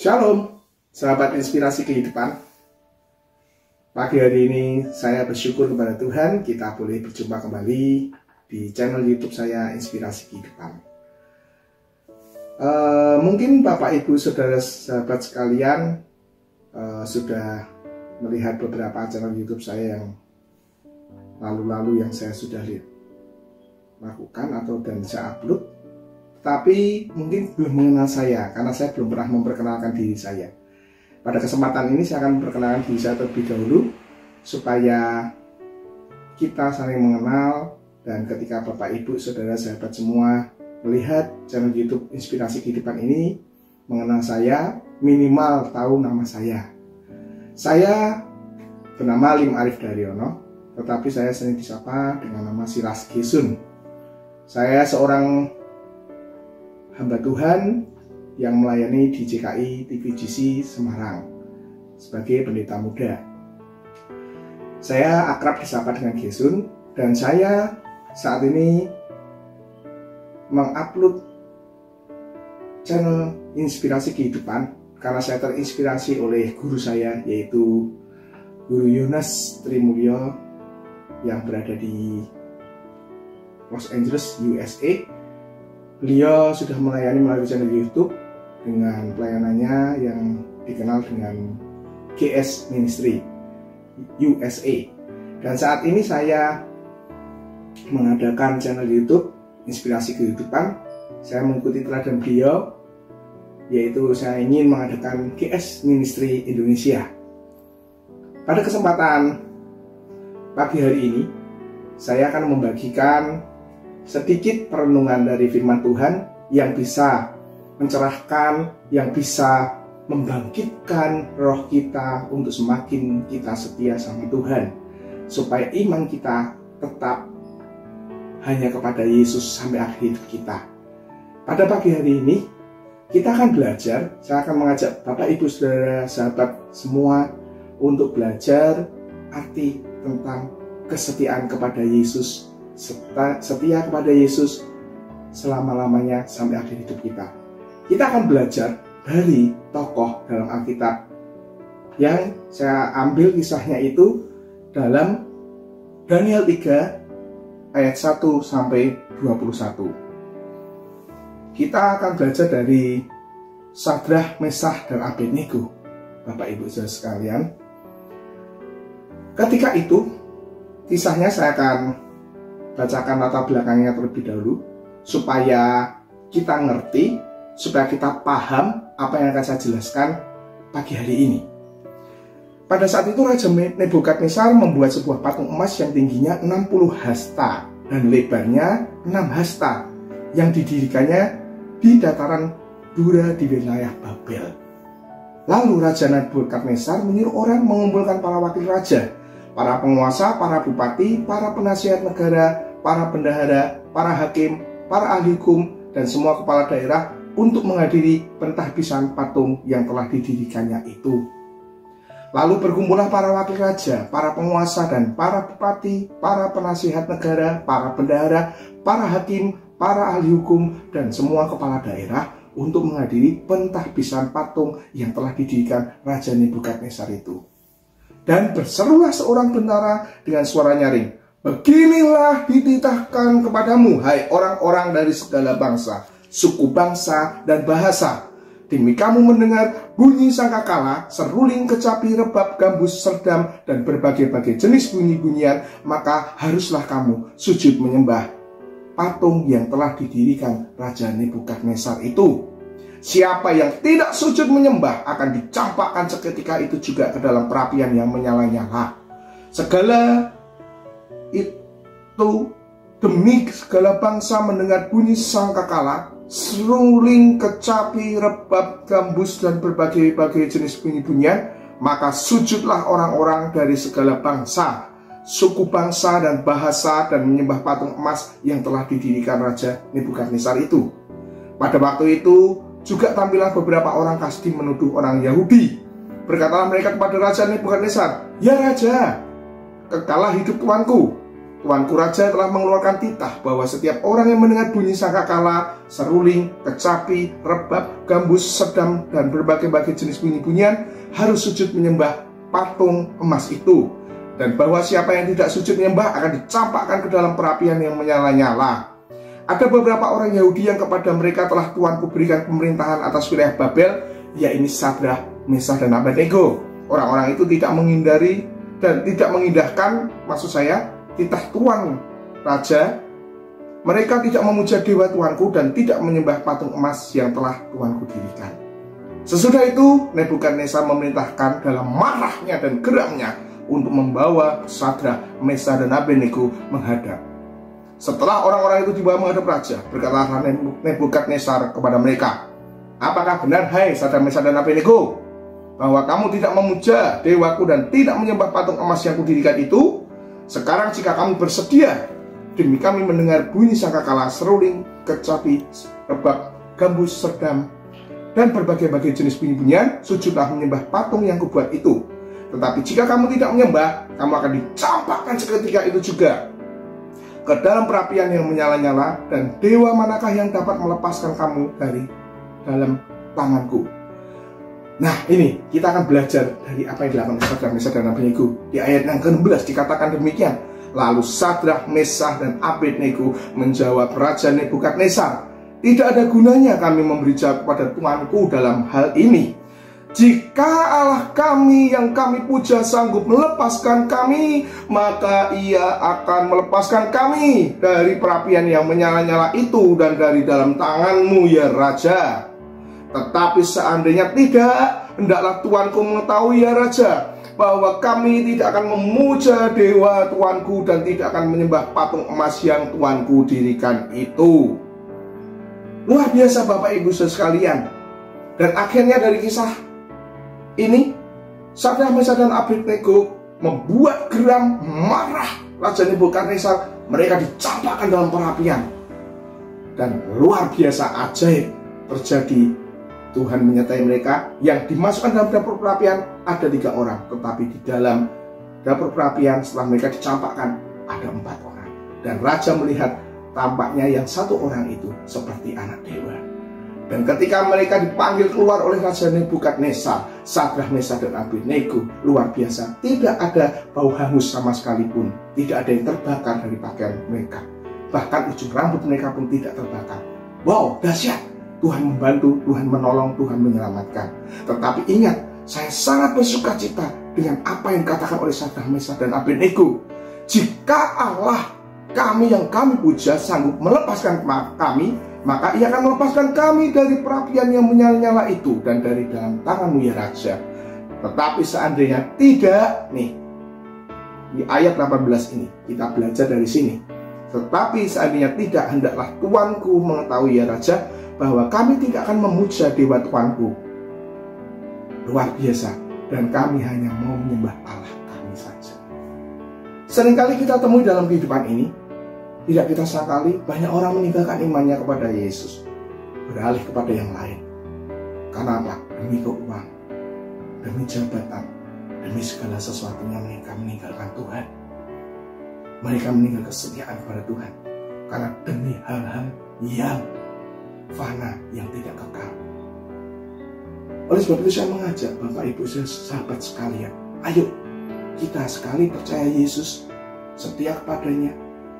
Shalom, sahabat inspirasi kehidupan. Pagi hari ini saya bersyukur kepada Tuhan kita boleh berjumpa kembali di channel YouTube saya Inspirasi Kehidupan. Mungkin Bapak Ibu Saudara sahabat sekalian sudah melihat beberapa channel YouTube saya yang lalu-lalu yang saya sudah lakukan dan saya upload. Tapi mungkin belum mengenal saya karena saya belum pernah memperkenalkan diri saya. Pada kesempatan ini saya akan memperkenalkan diri saya terlebih dahulu supaya kita saling mengenal, dan ketika Bapak Ibu Saudara sahabat semua melihat channel YouTube Inspirasi Kehidupan ini, mengenal saya, minimal tahu nama saya. Saya bernama Lim Arif Daryono, tetapi saya sering disapa dengan nama Silas Gesun. Saya seorang hamba Tuhan yang melayani di JKI TVGC Semarang sebagai pendeta muda. Saya akrab disapa dengan Gesun, dan saya saat ini mengupload channel Inspirasi Kehidupan karena saya terinspirasi oleh guru saya, yaitu Guru Yonas Trimulyo yang berada di Los Angeles, USA. Beliau sudah melayani melalui channel YouTube dengan pelayanannya yang dikenal dengan GS Ministry USA. Dan saat ini saya mengadakan channel YouTube Inspirasi Kehidupan. Saya mengikuti teladan beliau, yaitu saya ingin mengadakan GS Ministry Indonesia. Pada kesempatan pagi hari ini, saya akan membagikan sedikit perenungan dari firman Tuhan yang bisa mencerahkan, yang bisa membangkitkan roh kita untuk semakin kita setia sama Tuhan, supaya iman kita tetap hanya kepada Yesus sampai akhir hidup kita. Pada pagi hari ini kita akan belajar, saya akan mengajak Bapak Ibu Saudara sahabat semua untuk belajar arti tentang kesetiaan kepada Yesus, setia kepada Yesus selama-lamanya sampai akhir hidup kita. Kita akan belajar dari tokoh dalam Alkitab yang saya ambil kisahnya itu dalam Daniel 3 ayat 1 sampai 21. Kita akan belajar dari Sadrah, Mesah, dan Abednego, Bapak Ibu Saudara sekalian. Ketika itu kisahnya saya akan bacakan latar belakangnya terlebih dahulu supaya kita ngerti, supaya kita paham apa yang akan saya jelaskan pagi hari ini. Pada saat itu Raja Nebukadnezar membuat sebuah patung emas yang tingginya 60 hasta dan lebarnya 6 hasta yang didirikannya di dataran Dura di wilayah Babel. Lalu Raja Nebukadnezar menyuruh orang mengumpulkan para wakil raja, para penguasa, para bupati, para penasihat negara, para bendahara, para hakim, para ahli hukum, dan semua kepala daerah untuk menghadiri pentahbisan patung yang telah didirikannya itu. Lalu berkumpullah para wakil raja, para penguasa, dan para bupati, para penasihat negara, para bendahara, para hakim, para ahli hukum, dan semua kepala daerah untuk menghadiri pentahbisan patung yang telah didirikan Raja Nebukadnezar itu. Dan berserulah seorang bentara dengan suara nyaring, "Beginilah dititahkan kepadamu, hai orang-orang dari segala bangsa, suku bangsa, dan bahasa. Demi kamu mendengar bunyi sangkakala, seruling, kecapi, rebab, gambus, serdam, dan berbagai-bagai jenis bunyi-bunyian, maka haruslah kamu sujud menyembah patung yang telah didirikan Raja Nebukadnezar itu. Siapa yang tidak sujud menyembah akan dicampakkan seketika itu juga ke dalam perapian yang menyala-nyala. Segala itu demi segala bangsa mendengar bunyi sangkakala, seruling, kecapi, rebab, gambus, dan berbagai-bagai jenis bunyi-bunyian, maka sujudlah orang-orang dari segala bangsa, suku bangsa, dan bahasa, dan menyembah patung emas yang telah didirikan Raja Nebukadnezar itu. Pada waktu itu juga tampillah beberapa orang Kasdim menuduh orang Yahudi. Berkatalah mereka kepada Raja Nebukadnezar, "Ya Raja, kekallah hidup tuanku. Tuanku Raja telah mengeluarkan titah bahwa setiap orang yang mendengar bunyi sangkakala, seruling, kecapi, rebab, gambus, sedam, dan berbagai-bagai jenis bunyi-bunyian harus sujud menyembah patung emas itu. Dan bahwa siapa yang tidak sujud menyembah akan dicampakkan ke dalam perapian yang menyala-nyala. Ada beberapa orang Yahudi yang kepada mereka telah Tuanku berikan pemerintahan atas wilayah Babel, yaitu Sadrah, Mesah, dan Abednego. Orang-orang itu tidak menghindari dan tidak mengindahkan, maksud saya, titah Tuan Raja. Mereka tidak memuja dewa Tuanku dan tidak menyembah patung emas yang telah Tuanku dirikan. Sesudah itu, Nebukadnezar memerintahkan dalam marahnya dan geramnya untuk membawa Sadrah, Mesah, dan Abednego menghadap. Setelah orang-orang itu dibawa menghadap raja, berkatalah Nebukadnezar kepada mereka, "Apakah benar, hai Sadrah, Mesah, dan Abednego, bahwa kamu tidak memuja dewaku dan tidak menyembah patung emas yang kudirikan itu? Sekarang jika kamu bersedia, demi kami mendengar bunyi sangkakala, seruling, kecapi, rebab, gambus, sedam, dan berbagai-bagai jenis bunyi-bunyian, sujudlah menyembah patung yang kubuat itu. Tetapi jika kamu tidak menyembah, kamu akan dicampakkan seketika itu juga ke dalam perapian yang menyala-nyala, dan dewa manakah yang dapat melepaskan kamu dari dalam tanganku?" Nah, ini kita akan belajar dari apa yang dilakukan Sadrah, Mesah, dan Abednego. Di ayat yang ke-16 dikatakan demikian. Lalu Sadrah, Mesah, dan Abednego menjawab Raja Nebukadnezar, "Tidak ada gunanya kami memberi jawab kepada Tuanku dalam hal ini. Jika Allah kami yang kami puja sanggup melepaskan kami, maka Ia akan melepaskan kami dari perapian yang menyala-nyala itu dan dari dalam tanganmu, ya Raja. Tetapi seandainya tidak, hendaklah Tuanku mengetahui, ya Raja, bahwa kami tidak akan memuja dewa Tuanku dan tidak akan menyembah patung emas yang Tuanku dirikan itu." Luar biasa Bapak Ibu sekalian. Dan akhirnya dari kisah ini, Sadrah, Mesah, dan Abednego membuat geram, marah Raja Nebukadnezar. Mereka dicampakkan dalam perapian. Dan luar biasa ajaib terjadi. Tuhan menyertai mereka. Yang dimasukkan dalam dapur perapian ada 3 orang, tetapi di dalam dapur perapian setelah mereka dicampakkan ada 4 orang. Dan Raja melihat tampaknya yang 1 orang itu seperti anak dewa. Dan ketika mereka dipanggil keluar oleh Raja Nebukadnezar, Sadrah, Mesah, dan Abednego, luar biasa, tidak ada bau hangus sama sekalipun. Tidak ada yang terbakar dari pakaian mereka. Bahkan ujung rambut mereka pun tidak terbakar. Wow, dahsyat. Tuhan membantu, Tuhan menolong, Tuhan menyelamatkan. Tetapi ingat, saya sangat bersuka cita dengan apa yang dikatakan oleh Sadrah, Mesah, dan Abednego. Jika Allah kami yang kami puja sanggup melepaskan kami, maka Ia akan melepaskan kami dari perapian yang menyala-nyala itu dan dari dalam tanganmu, ya Raja. Tetapi seandainya tidak, nih, di ayat 18 ini, kita belajar dari sini. Tetapi seandainya tidak, hendaklah Tuanku mengetahui, ya Raja, bahwa kami tidak akan memuja dewa Tuanku. Luar biasa. Dan kami hanya mau menyembah Allah kami saja. Seringkali kita temui dalam kehidupan ini, tidak kita sangkali banyak orang meninggalkan imannya kepada Yesus, beralih kepada yang lain. Karena apa? Demi keuangan, demi jabatan, demi segala sesuatunya mereka meninggalkan Tuhan. Mereka meninggalkan kesetiaan kepada Tuhan karena demi hal-hal yang fana, yang tidak kekal. Oleh sebab itu saya mengajak Bapak Ibu sahabat sekalian, ayo kita sekali percaya Yesus, setia kepadanya,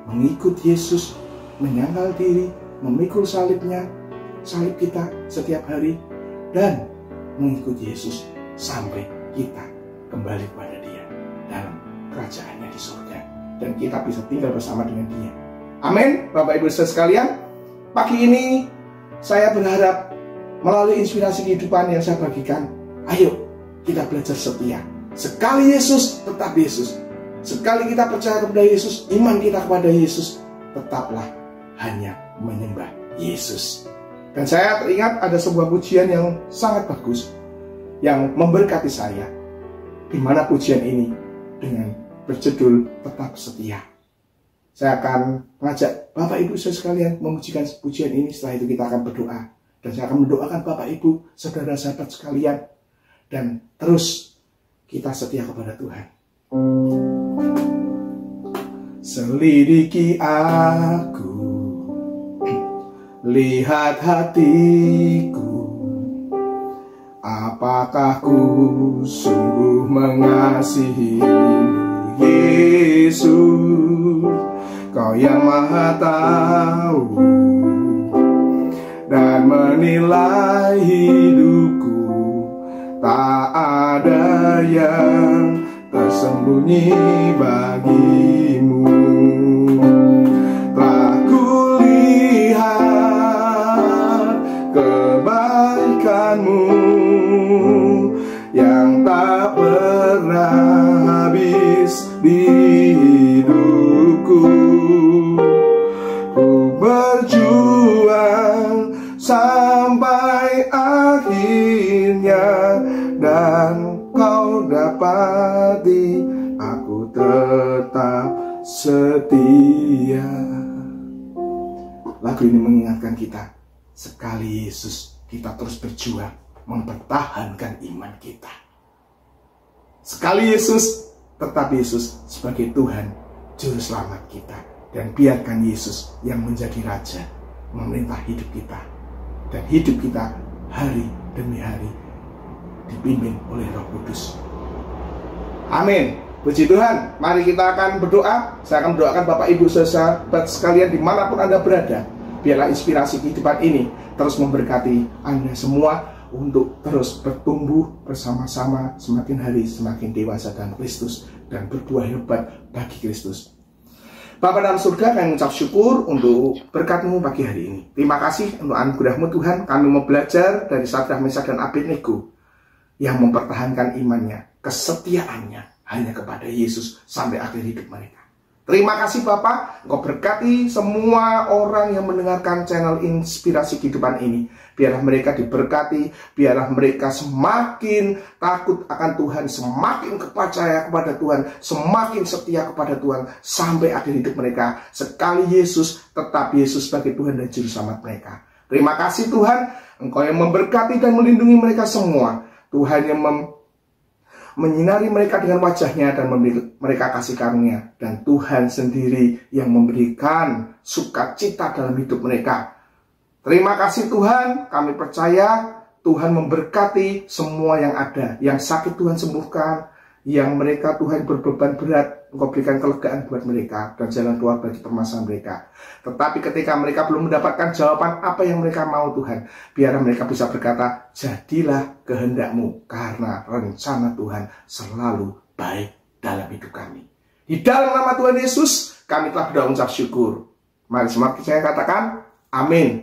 mengikut Yesus, menyangkal diri, memikul salibnya, salib kita setiap hari, dan mengikut Yesus sampai kita kembali kepada Dia dalam kerajaannya di surga, dan kita bisa tinggal bersama dengan Dia. Amin. Bapak Ibu sekalian, pagi ini saya berharap melalui inspirasi kehidupan yang saya bagikan, ayo kita belajar setia. Sekali Yesus, tetap Yesus. Sekali kita percaya kepada Yesus, iman kita kepada Yesus, tetaplah hanya menyembah Yesus. Dan saya teringat ada sebuah pujian yang sangat bagus, yang memberkati saya, di mana pujian ini dengan berjudul Tetap Setia. Saya akan mengajak Bapak Ibu sekalian memujikan pujian ini. Setelah itu kita akan berdoa. Dan saya akan mendoakan Bapak Ibu, saudara sahabat sekalian. Dan terus kita setia kepada Tuhan. selidiki aku, lihat hatiku, apakah ku sungguh mengasihimu, Yesus, Kau yang Maha Tahu dan menilai hidupku. Tak ada yang tersembunyi bagimu. Telah kulihat kebaikanmu yang tak pernah habis di hidupku. Ku berjuang sampai akhirnya, dan Kau dapati aku tetap setia. Lagu ini mengingatkan kita, sekali Yesus, kita terus berjuang mempertahankan iman kita. Sekali Yesus, tetap Yesus sebagai Tuhan Juru Selamat kita. Dan biarkan Yesus yang menjadi Raja memerintah hidup kita. Dan hidup kita hari demi hari dipimpin oleh Roh Kudus. Amin. Puji Tuhan. Mari kita akan berdoa. Saya akan mendoakan Bapak Ibu sahabat sekalian dimanapun Anda berada. Biarlah inspirasi kehidupan ini terus memberkati Anda semua untuk terus bertumbuh bersama-sama, semakin hari semakin dewasa dalam Kristus dan berbuah hebat bagi Kristus. Bapa dalam surga, kami mengucap syukur untuk berkat-Mu pagi hari ini. Terima kasih untuk anugerah-Mu Tuhan. Kami mau belajar dari Sadrak, Mesak, dan Abednego yang mempertahankan imannya, kesetiaannya hanya kepada Yesus sampai akhir hidup mereka. Terima kasih Bapak, Engkau berkati semua orang yang mendengarkan channel Inspirasi Kehidupan ini. Biarlah mereka diberkati, biarlah mereka semakin takut akan Tuhan, semakin percaya kepada Tuhan, semakin setia kepada Tuhan sampai akhir hidup mereka. Sekali Yesus, tetap Yesus sebagai Tuhan dan Juru Selamat mereka. Terima kasih Tuhan, Engkau yang memberkati dan melindungi mereka semua. Tuhan yang menyinari mereka dengan wajah-Nya dan memberi mereka kasih karunia. Dan Tuhan sendiri yang memberikan sukacita dalam hidup mereka. Terima kasih Tuhan, kami percaya Tuhan memberkati semua yang ada. Yang sakit Tuhan sembuhkan, yang mereka Tuhan berbeban berat, Engkau berikan kelegaan buat mereka dan jalan keluar bagi permasalahan mereka. Tetapi ketika mereka belum mendapatkan jawaban apa yang mereka mau Tuhan, biarlah mereka bisa berkata, jadilah kehendak-Mu, karena rencana Tuhan selalu baik dalam hidup kami. Di dalam nama Tuhan Yesus, kami telah berdoa mengucap syukur. Mari semua saya katakan, amin.